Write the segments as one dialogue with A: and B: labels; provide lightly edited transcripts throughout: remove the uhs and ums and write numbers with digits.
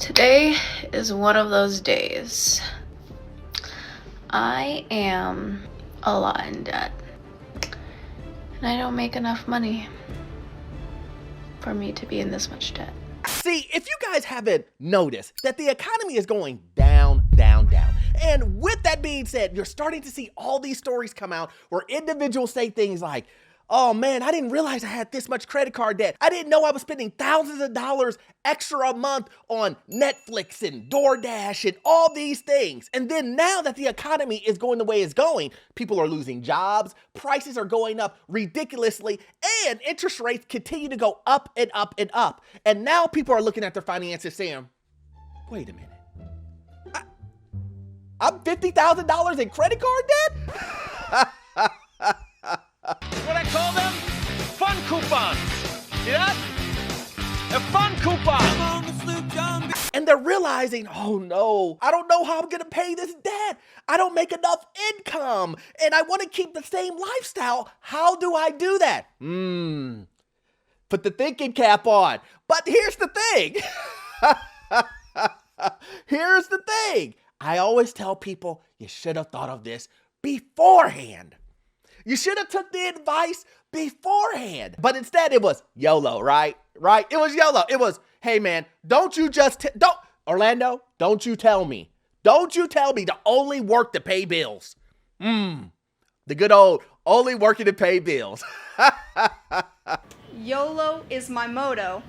A: Today is one of those days. I am a lot in debt, and I don't make enough money for me to be in this much debt.
B: See, if you guys haven't noticed that the economy is going down, down, down. And with that being said, you're starting to see all these stories come out where individuals say things like, oh man, I didn't realize I had this much credit card debt. I didn't know I was spending thousands of dollars extra a month on Netflix and DoorDash and all these things. And then now that the economy is going the way it's going, people are losing jobs, prices are going up ridiculously, and interest rates continue to go up and up and up. And now people are looking at their finances saying, wait a minute. I'm $50,000 in credit card debt?
C: What I call them? Fun coupons. See that? A fun coupon.
B: And they're realizing, oh no, I don't know how I'm gonna pay this debt. I don't make enough income and I wanna keep the same lifestyle. How do I do that? Put the thinking cap on. But here's the thing. Here's the thing. I always tell people, you should have thought of this beforehand. You should have took the advice beforehand. But instead it was YOLO, right? Right? It was YOLO. It was, hey man, Orlando, don't you tell me. Don't you tell me to only work to pay bills. The good old only working to pay bills.
D: YOLO is my motto.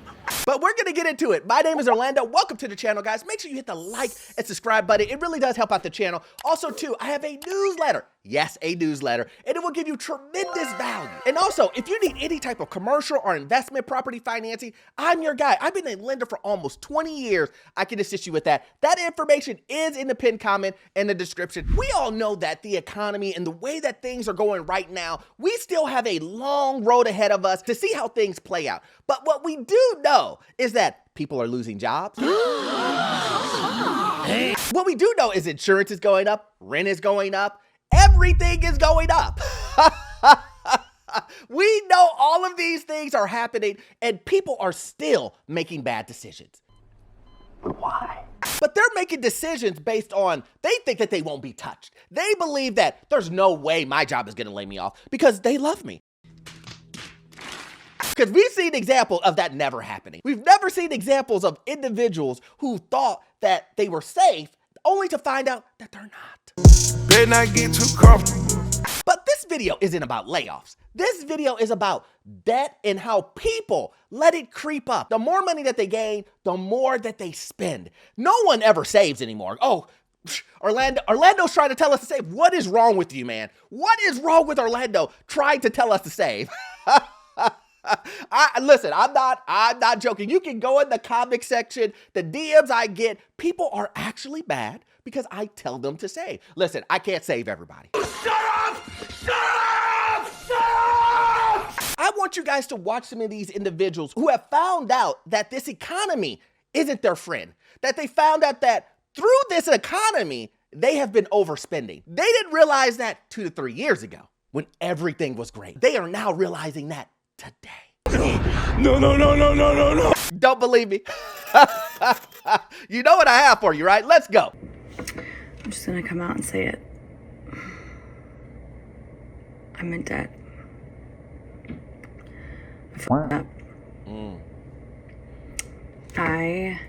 B: But we're going to get into it. My name is Orlando. Welcome to the channel, guys. Make sure you hit the like and subscribe button. It really does help out the channel. Also, too, I have a newsletter. Yes, a newsletter. And it will give you tremendous value. And also, if you need any type of commercial or investment property financing, I'm your guy. I've been a lender for almost 20 years. I can assist you with that. That information is in the pinned comment and the description. We all know that the economy and the way that things are going right now, we still have a long road ahead of us to see how things play out. But what we do know is that people are losing jobs. What we do know is insurance is going up, rent is going up, everything is going up. We know all of these things are happening and people are still making bad decisions. Why? But they're making decisions based on, they think that they won't be touched. They believe that there's no way my job is gonna lay me off because they love me. Because we've seen examples of that never happening. We've never seen examples of individuals who thought that they were safe only to find out that they're not.
E: Better not get too comfortable.
B: But this video isn't about layoffs. This video is about debt and how people let it creep up. The more money that they gain, the more that they spend. No one ever saves anymore. Oh, Orlando's trying to tell us to save. What is wrong with you, man? What is wrong with Orlando trying to tell us to save? Listen, I'm not joking. You can go in the comic section, the DMs I get, people are actually mad because I tell them to save. Listen, I can't save everybody.
E: Shut up! Shut up! Shut up!
B: I want you guys to watch some of these individuals who have found out that this economy isn't their friend, that they found out that through this economy, they have been overspending. They didn't realize that 2 to 3 years ago when everything was great. They are now realizing that today.
E: No.
B: Don't believe me? You know what I have for you, right? Let's go.
F: I'm just gonna come out and say it. I'm in debt. I fucked up. I,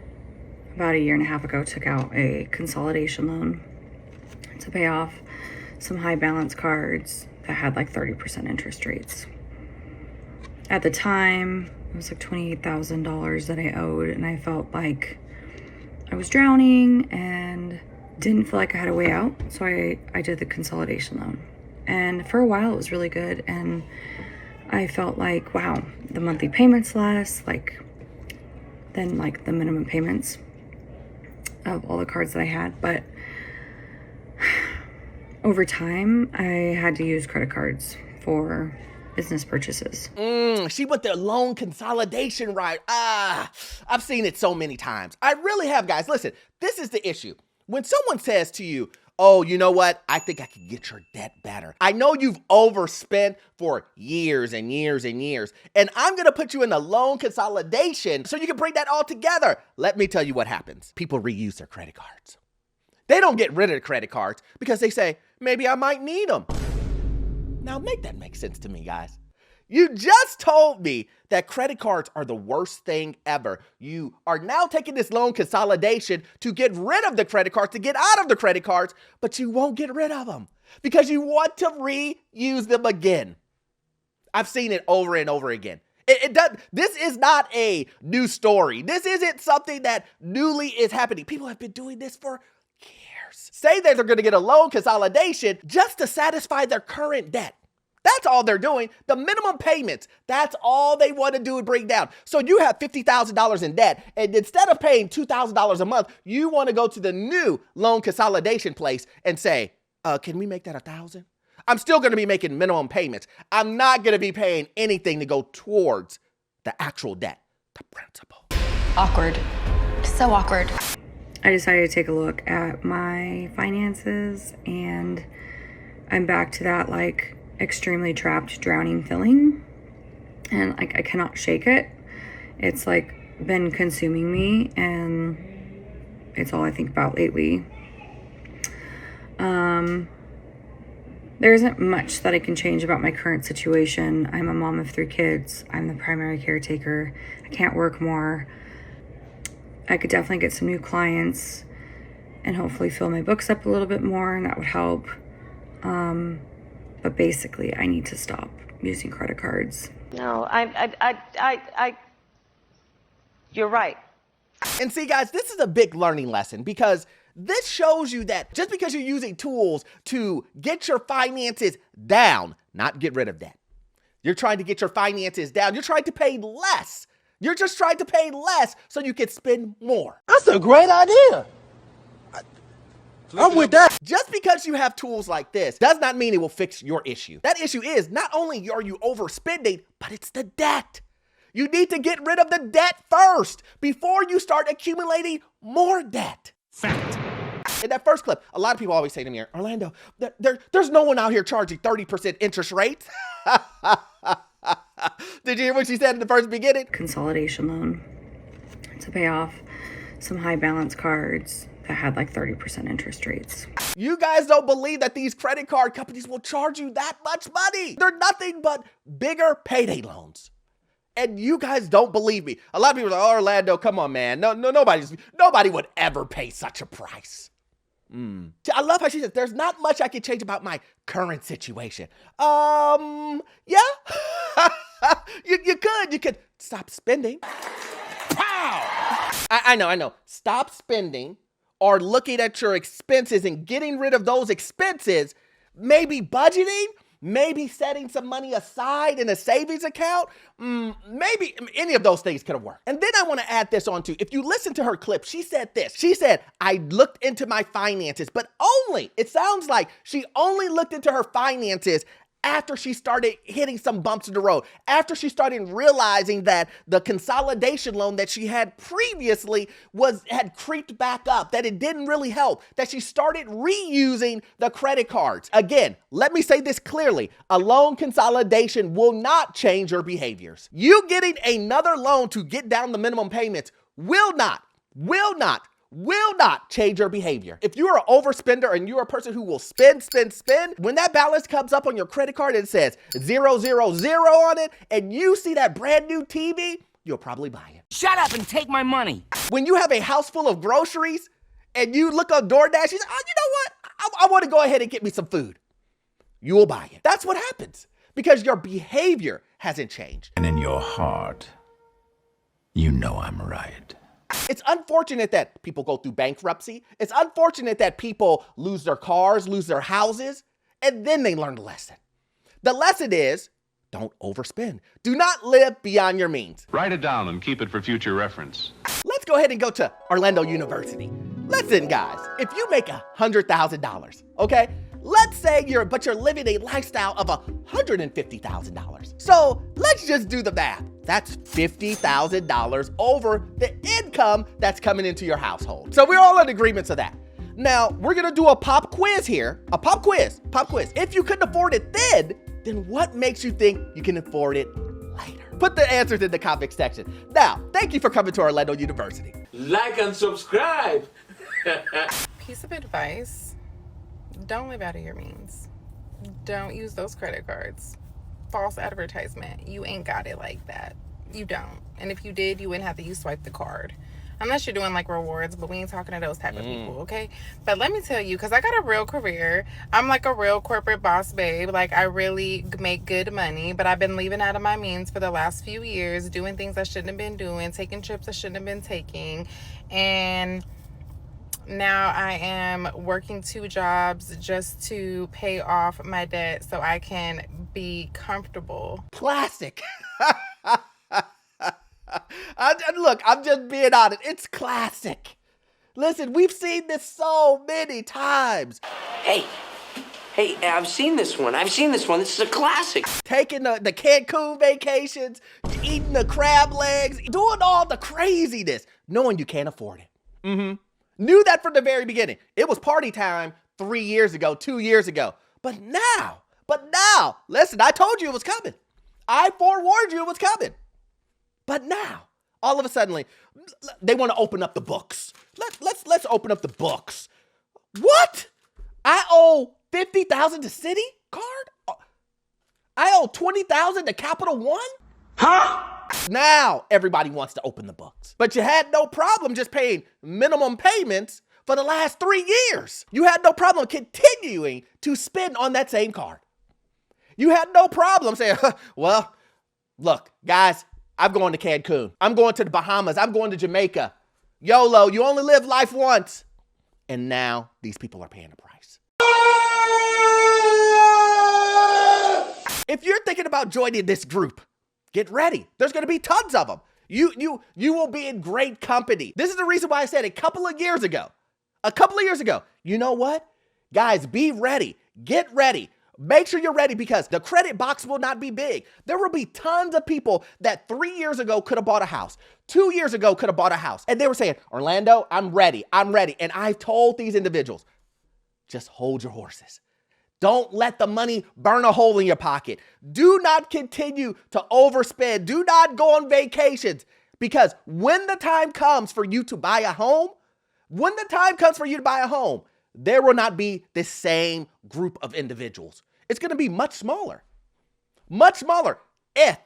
F: about a year and a half ago, took out a consolidation loan to pay off some high balance cards that had like 30% interest rates. At the time, it was like $28,000 that I owed, and I felt like I was drowning and didn't feel like I had a way out, so I did the consolidation loan. And for a while, it was really good, and I felt like, wow, the monthly payments less, than the minimum payments of all the cards that I had. But over time, I had to use credit cards for business purchases.
B: She went the loan consolidation right. I've seen it so many times. I really have, guys. Listen, this is the issue. When someone says to you, oh, you know what? I think I can get your debt better. I know you've overspent for years and years and years, and I'm gonna put you in a loan consolidation so you can bring that all together. Let me tell you what happens. People reuse their credit cards. They don't get rid of the credit cards because they say, maybe I might need them. Now make that make sense to me, guys. You just told me that credit cards are the worst thing ever. You are now taking this loan consolidation to get rid of the credit cards, to get out of the credit cards, but you won't get rid of them because you want to reuse them again. I've seen it over and over again. This is not a new story. This isn't something that newly is happening. People have been doing this for years. Say that they're going to get a loan consolidation just to satisfy their current debt. That's all they're doing. The minimum payments, that's all they want to do and bring down. So you have $50,000 in debt, and instead of paying $2,000 a month, you want to go to the new loan consolidation place and say, can we make that $1,000? I'm still going to be making minimum payments. I'm not going to be paying anything to go towards the actual debt, the principal.
G: Awkward. So awkward.
F: I decided to take a look at my finances, and I'm back to that like extremely trapped, drowning feeling, and I cannot shake it. It's like been consuming me, and it's all I think about lately. There isn't much that I can change about my current situation. I'm a mom of 3 kids. I'm the primary caretaker. I can't work more. I could definitely get some new clients and hopefully fill my books up a little bit more, and that would help. But basically, I need to stop using credit cards.
H: No, you're right.
B: And see, guys, this is a big learning lesson because this shows you that just because you're using tools to get your finances down, not get rid of debt. You're trying to get your finances down. You're trying to pay less. You're just trying to pay less so you can spend more.
E: That's a great idea. I'm with that.
B: Just because you have tools like this does not mean it will fix your issue. That issue is not only are you overspending, but it's the debt. You need to get rid of the debt first before you start accumulating more debt. Fact. In that first clip, a lot of people always say to me, Orlando, there's no one out here charging 30% interest rates. Did you hear what she said in the first beginning?
F: Consolidation loan to pay off some high balance cards that had like 30% interest rates.
B: You guys don't believe that these credit card companies will charge you that much money. They're nothing but bigger payday loans. And you guys don't believe me. A lot of people are like, oh, Orlando, come on, man. Nobody would ever pay such a price. I love how she says, there's not much I can change about my current situation. Yeah. You could stop spending. Pow! I know. Stop spending or looking at your expenses and getting rid of those expenses, maybe budgeting, maybe setting some money aside in a savings account, maybe any of those things could have worked. And then I want to add this on too. If you listen to her clip, she said this. She said, I looked into my finances, but it sounds like she only looked into her finances after she started hitting some bumps in the road, after she started realizing that the consolidation loan that she had previously had creeped back up, that it didn't really help, that she started reusing the credit cards. Again, let me say this clearly, a loan consolidation will not change your behaviors. You getting another loan to get down the minimum payments will not change your behavior. If you are an overspender and you're a person who will spend, when that balance comes up on your credit card and it says 000 on it, and you see that brand new TV, you'll probably buy it.
I: Shut up and take my money.
B: When you have a house full of groceries and you look on DoorDash, you say, oh, you know what? I want to go ahead and get me some food. You will buy it. That's what happens because your behavior hasn't changed.
J: And in your heart, you know I'm right.
B: It's unfortunate that people go through bankruptcy. It's unfortunate that people lose their cars, lose their houses, and then they learn the lesson. The lesson is, don't overspend. Do not live beyond your means.
K: Write it down and keep it for future reference.
B: Let's go ahead and go to Orlando University. Listen, guys, if you make $100,000, okay? Let's say you're living a lifestyle of $150,000. So let's just do the math. That's $50,000 over the income that's coming into your household. So we're all in agreement to that. Now, we're gonna do a pop quiz here. A pop quiz. If you couldn't afford it then what makes you think you can afford it later? Put the answers in the comment section. Now, thank you for coming to Orlando University.
E: Like and subscribe.
I: Piece of advice, don't live out of your means. Don't use those credit cards. False advertisement. You ain't got it like that. You don't. And if you did, you wouldn't have to use swipe the card. Unless you're doing like rewards, but we ain't talking to those type of people, okay? But let me tell you, because I got a real career. I'm like a real corporate boss babe. Like, I really make good money, but I've been leaving out of my means for the last few years, doing things I shouldn't have been doing, taking trips I shouldn't have been taking. And now I am working 2 jobs just to pay off my debt so I can be comfortable.
B: Classic. Look, I'm just being honest. It's classic. Listen, we've seen this so many times.
E: Hey, I've seen this one. This is a classic.
B: Taking the Cancun vacations, eating the crab legs, doing all the craziness, knowing you can't afford it. Knew that from the very beginning. It was party time 3 years ago, 2 years ago. But now, listen, I told you it was coming. I forewarned you it was coming. But now, all of a sudden, they want to open up the books. Let's open up the books. What? I owe $50,000 to Citi card? I owe $20,000 to Capital One?
E: Huh?
B: Now everybody wants to open the books. But you had no problem just paying minimum payments for the last 3 years. You had no problem continuing to spend on that same card. You had no problem saying, well, look, guys, I'm going to Cancun. I'm going to the Bahamas. I'm going to Jamaica. YOLO, you only live life once. And now these people are paying the price. If you're thinking about joining this group, get ready. There's going to be tons of them. You will be in great company. This is the reason why I said a couple of years ago, you know what? Guys, be ready. Get ready. Make sure you're ready because the credit box will not be big. There will be tons of people that 3 years ago could have bought a house, 2 years ago could have bought a house. And they were saying, Orlando, I'm ready. And I've told these individuals, just hold your horses. Don't let the money burn a hole in your pocket. Do not continue to overspend. Do not go on vacations because when the time comes for you to buy a home, there will not be the same group of individuals. It's going to be much smaller if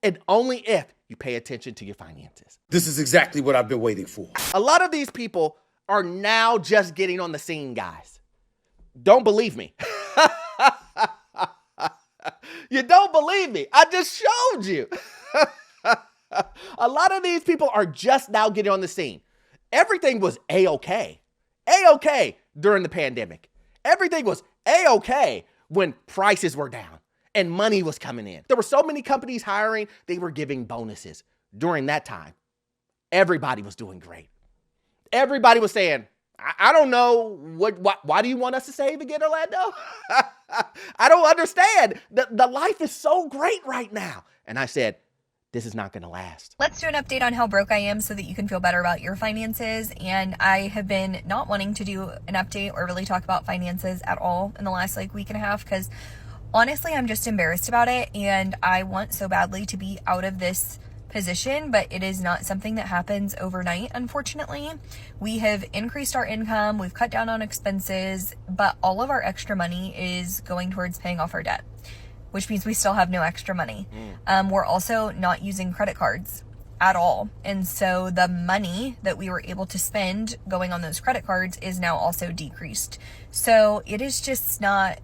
B: and only if you pay attention to your finances.
L: This is exactly what I've been waiting for.
B: A lot of these people are now just getting on the scene, guys. Don't believe me. You don't believe me. I just showed you. A lot of these people are just now getting on the scene. Everything was A-okay. A-okay during the pandemic. Everything was A-okay when prices were down and money was coming in. There were so many companies hiring, they were giving bonuses. During that time, everybody was doing great. Everybody was saying, I don't know, why do you want us to save again, Orlando? I don't understand. The life is so great right now. And I said, this is not going to last.
G: Let's do an update on how broke I am so that you can feel better about your finances. And I have been not wanting to do an update or really talk about finances at all in the last week and a half because honestly, I'm just embarrassed about it. And I want so badly to be out of this position, but it is not something that happens overnight, unfortunately. We have increased our income, we've cut down on expenses, but all of our extra money is going towards paying off our debt, which means we still have no extra money. We're also not using credit cards at all. And so the money that we were able to spend going on those credit cards is now also decreased. So it is just not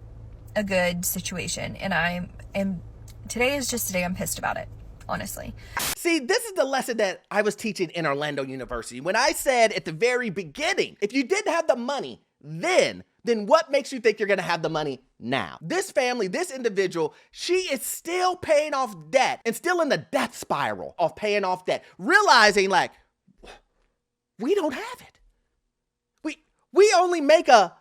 G: a good situation. And today is just a day I'm pissed about it, honestly.
B: See, this is the lesson that I was teaching in Orlando University. When I said at the very beginning, if you didn't have the money then what makes you think you're going to have the money now? This family, this individual, she is still paying off debt and still in the death spiral of paying off debt, realizing we don't have it. We only make a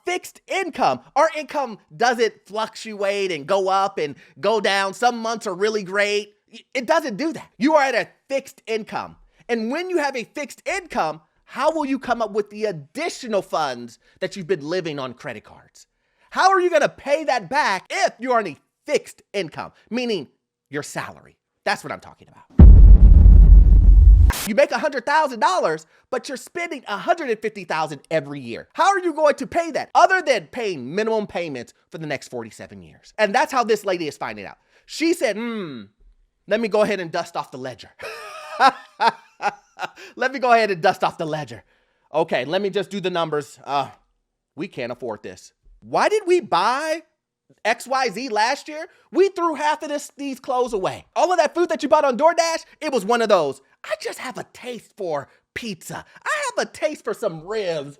B: fixed income. Our income doesn't fluctuate and go up and go down. Some months are really great. It doesn't do that. You are at a fixed income. And when you have a fixed income, how will you come up with the additional funds that you've been living on credit cards? How are you going to pay that back if you're on a fixed income, meaning your salary? That's what I'm talking about. You make $100,000, but you're spending $150,000 every year. How are you going to pay that other than paying minimum payments for the next 47 years? And that's how this lady is finding out. She said, let me go ahead and dust off the ledger. Let me go ahead and dust off the ledger. Okay, let me just do the numbers. We can't afford this. Why did we buy XYZ last year? We threw half of these clothes away. All of that food that you bought on DoorDash, it was one of those. I just have a taste for pizza. I have a taste for some ribs.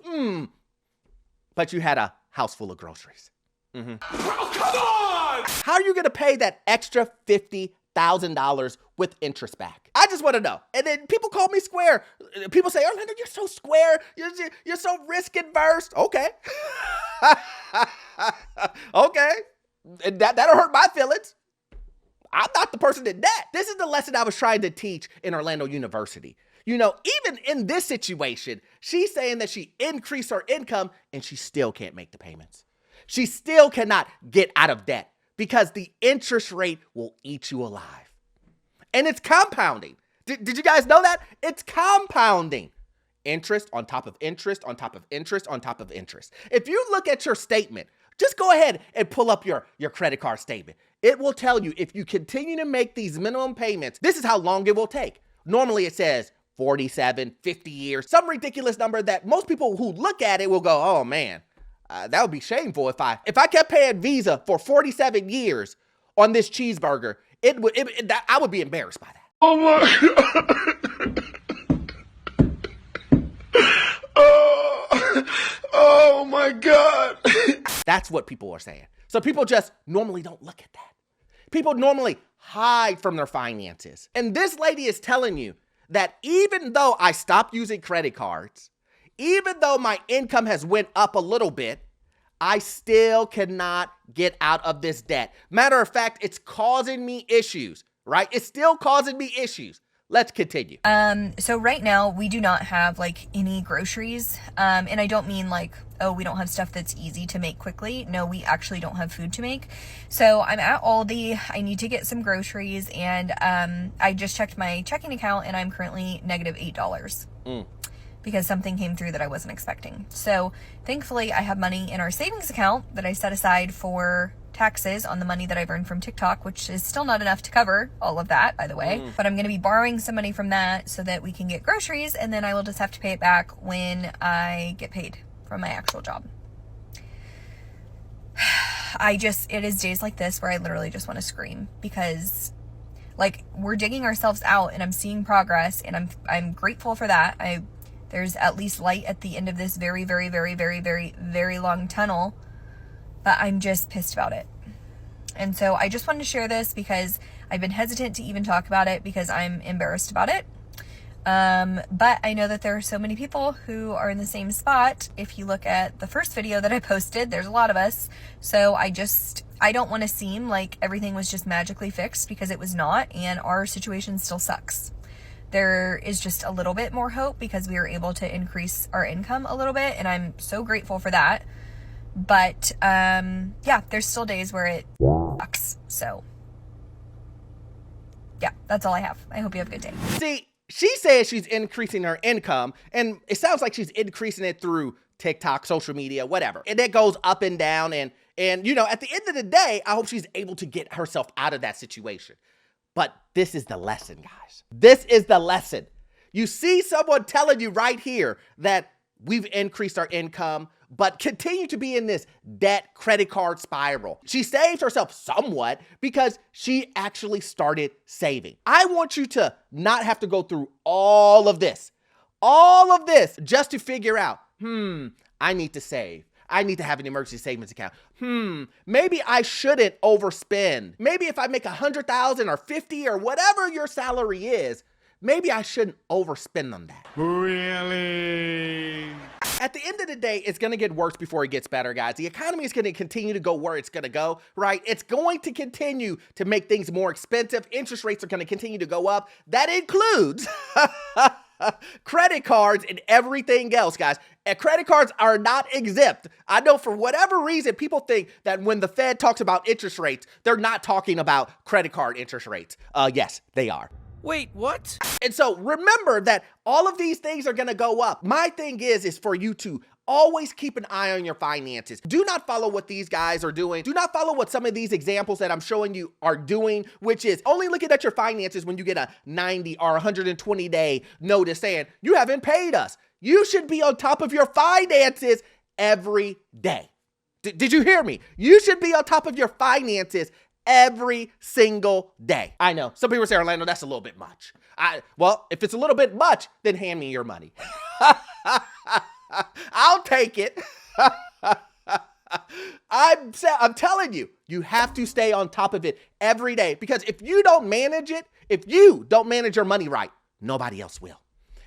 B: But you had a house full of groceries. Oh, come on! How are you going to pay that extra $50,000 with interest back? I just want to know. And then people call me square. People say, Orlando, you're so square. You're so risk adverse. Okay. Okay. And that'll hurt my feelings. I'm not the person in debt. This is the lesson I was trying to teach in Orlando University. You know, even in this situation, she's saying that she increased her income and she still can't make the payments. She still cannot get out of debt because the interest rate will eat you alive. And it's compounding. Did you guys know that? It's compounding. Interest on top of interest on top of interest on top of interest. If you look at your statement, just go ahead and pull up your credit card statement. It will tell you if you continue to make these minimum payments, this is how long it will take. Normally it says 47, 50 years, some ridiculous number that most people who look at it will go, oh man, that would be shameful if I kept paying Visa for 47 years on this cheeseburger. I would be embarrassed by that.
L: Oh my God. Oh my God.
B: That's what people are saying. So people just normally don't look at that. People normally hide from their finances. And this lady is telling you that even though I stopped using credit cards, even though my income has went up a little bit, I still cannot get out of this debt. Matter of fact, it's causing me issues, right? It's still causing me issues. Let's continue.
G: So right now we do not have like any groceries. And I don't mean like, oh, we don't have stuff that's easy to make quickly. No, we actually don't have food to make. So I'm at Aldi. I need to get some groceries and I just checked my checking account and I'm currently negative $8. Because something came through that I wasn't expecting. So thankfully I have money in our savings account that I set aside for taxes on the money that I've earned from TikTok, which is still not enough to cover all of that, by the way. But I'm going to be borrowing some money from that so that we can get groceries, and then I will just have to pay it back when I get paid from my actual job. It is days like this where I literally just want to scream because like we're digging ourselves out and I'm seeing progress and I'm grateful for that. There's at least light at the end of this very, very, very, very, very, very long tunnel. But I'm just pissed about it. And so I just wanted to share this because I've been hesitant to even talk about it because I'm embarrassed about it. But I know that there are so many people who are in the same spot. If you look at the first video that I posted, there's a lot of us. So I don't want to seem like everything was just magically fixed because it was not. And our situation still sucks. There is just a little bit more hope because we were able to increase our income a little bit. And I'm so grateful for that. But, yeah, there's still days where it sucks. So, yeah, that's all I have. I hope you have a good day.
B: See, she says she's increasing her income, and it sounds like she's increasing it through TikTok, social media, whatever. And it goes up and down, and you know, at the end of the day, I hope she's able to get herself out of that situation. But this is the lesson, guys. This is the lesson. You see someone telling you right here that we've increased our income, but continue to be in this debt credit card spiral. She saved herself somewhat because she actually started saving. I want you to not have to go through all of this just to figure out, I need to save. I need to have an emergency savings account. Maybe I shouldn't overspend. Maybe if I make $100,000 or $50,000 or whatever your salary is, maybe I shouldn't overspend on that.
L: Really?
B: At the end of the day, it's going to get worse before it gets better, guys. The economy is going to continue to go where it's going to go, right? It's going to continue to make things more expensive. Interest rates are going to continue to go up. That includes Credit cards and everything else, guys. And credit cards are not exempt. I know for whatever reason, people think that when the Fed talks about interest rates, they're not talking about credit card interest rates. Yes, they are.
E: Wait, what?
B: And so remember that all of these things are going to go up. My thing is for you to always keep an eye on your finances. Do not follow what these guys are doing. Do not follow what some of these examples that I'm showing you are doing, which is only looking at your finances when you get a 90 or 120 day notice saying you haven't paid us. You should be on top of your finances every day. Did you hear me? You should be on top of your finances every single day. I know some people say, Orlando, that's a little bit much. Well, if it's a little bit much, then hand me your money. I'll take it. I'm telling you, you have to stay on top of it every day, because if you don't manage it, if you don't manage your money right, nobody else will.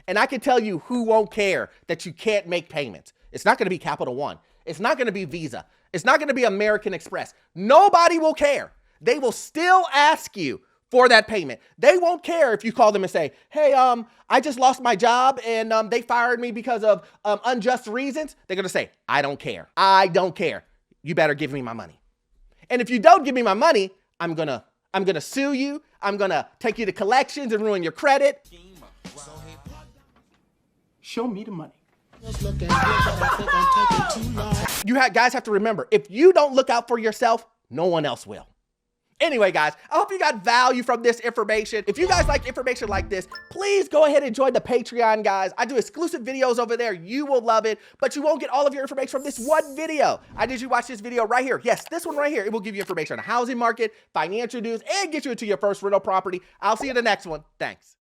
B: And I can tell you who won't care that you can't make payments. It's not going to be Capital One. It's not going to be Visa. It's not going to be American Express. Nobody will care. They will still ask you for that payment. They won't care if you call them and say, hey, I just lost my job and they fired me because of unjust reasons. They're going to say, I don't care. I don't care. You better give me my money. And if you don't give me my money, I'm going to sue you. I'm going to take you to collections and ruin your credit.
L: Show me the money.
B: You guys have to remember, if you don't look out for yourself, no one else will. Anyway, guys, I hope you got value from this information. If you guys like information like this, please go ahead and join the Patreon, guys. I do exclusive videos over there. You will love it, but you won't get all of your information from this one video. I did you watch this video right here. Yes, this one right here. It will give you information on the housing market, financial news, and get you into your first rental property. I'll see you in the next one. Thanks.